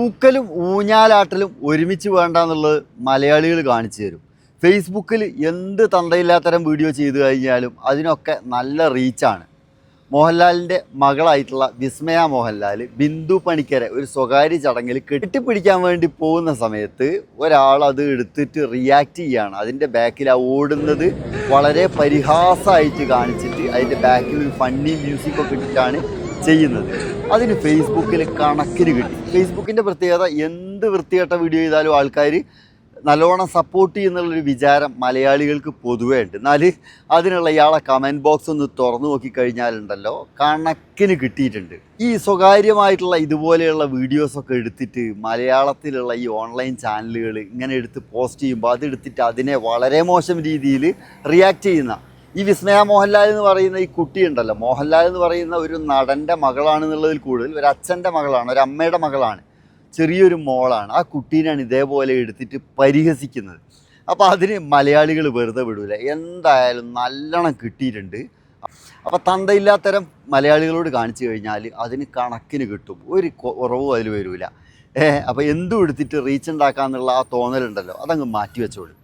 തൂക്കലും ഊഞ്ഞാലാട്ടലും ഒരുമിച്ച് വേണ്ടെന്നുള്ളത് മലയാളികൾ കാണിച്ചു തരും. ഫേസ്ബുക്കിൽ എന്ത് തന്തയില്ലാത്തരം വീഡിയോ ചെയ്തു കഴിഞ്ഞാലും അതിനൊക്കെ നല്ല റീച്ചാണ്. മോഹൻലാലിൻ്റെ മകളായിട്ടുള്ള വിസ്മയ മോഹൻലാൽ ബിന്ദു പണിക്കരെ ഒരു സ്വകാര്യ ചടങ്ങിൽ കെട്ടിപ്പിടിക്കാൻ വേണ്ടി പോകുന്ന സമയത്ത് ഒരാൾ അത് എടുത്തിട്ട് റിയാക്ട് ചെയ്യുകയാണ്. അതിൻ്റെ ബാക്കിൽ ആ ഓടുന്നത് വളരെ പരിഹാസമായിട്ട് കാണിച്ചിട്ട് അതിൻ്റെ ബാക്കിൽ ഒരു ഫണ്ണി മ്യൂസിക്കൊക്കെ ഇട്ടിട്ടാണ് ചെയ്യുന്നത്. അതിന് ഫേസ്ബുക്കിൽ കണക്കിന് കിട്ടി. ഫേസ്ബുക്കിൻ്റെ പ്രത്യേകത, എന്ത് വൃത്തികെട്ട വീഡിയോ ചെയ്താലും ആൾക്കാർ നല്ലോണം സപ്പോർട്ട് ചെയ്യുന്നുള്ളൊരു വിചാരം മലയാളികൾക്ക് പൊതുവേ ഉണ്ട്. എന്നാൽ അതിനുള്ള ഇയാളെ കമൻറ്റ് ബോക്സ് ഒന്ന് തുറന്നു നോക്കിക്കഴിഞ്ഞാലുണ്ടല്ലോ കണക്കിന് കിട്ടിയിട്ടുണ്ട്. ഈ സ്വകാര്യമായിട്ടുള്ള ഇതുപോലെയുള്ള വീഡിയോസൊക്കെ എടുത്തിട്ട് മലയാളത്തിലുള്ള ഈ ഓൺലൈൻ ചാനലുകൾ ഇങ്ങനെ എടുത്ത് പോസ്റ്റ് ചെയ്യുമ്പോൾ അതെടുത്തിട്ട് അതിനെ വളരെ മോശം രീതിയിൽ റിയാക്ട് ചെയ്യുന്ന ഈ വിസ്മയ മോഹൻലാൽ എന്ന് പറയുന്ന ഈ കുട്ടിയുണ്ടല്ലോ, മോഹൻലാൽ എന്ന് പറയുന്ന ഒരു നടൻ്റെ മകളാണെന്നുള്ളതിൽ കൂടുതൽ ഒരു അച്ഛൻ്റെ മകളാണ്, ഒരു അമ്മയുടെ മകളാണ്, ചെറിയൊരു മോളാണ്. ആ കുട്ടീനാണ് ഇതേപോലെ എടുത്തിട്ട് പരിഹസിക്കുന്നത്. അപ്പോൾ അതിന് മലയാളികൾ വെറുതെ വിടൂല. എന്തായാലും നല്ലോണം കിട്ടിയിട്ടുണ്ട്. അപ്പോൾ തന്തയില്ലാത്തരം മലയാളികളോട് കാണിച്ചു കഴിഞ്ഞാൽ അതിന് കണക്കിന് കിട്ടും, ഒരു കുറവും അതിൽ വരില്ല. അപ്പോൾ എന്തും എടുത്തിട്ട് റീച്ച് ഉണ്ടാക്കാമെന്നുള്ള ആ തോന്നലുണ്ടല്ലോ, അതങ്ങ് മാറ്റി വെച്ചോളൂ.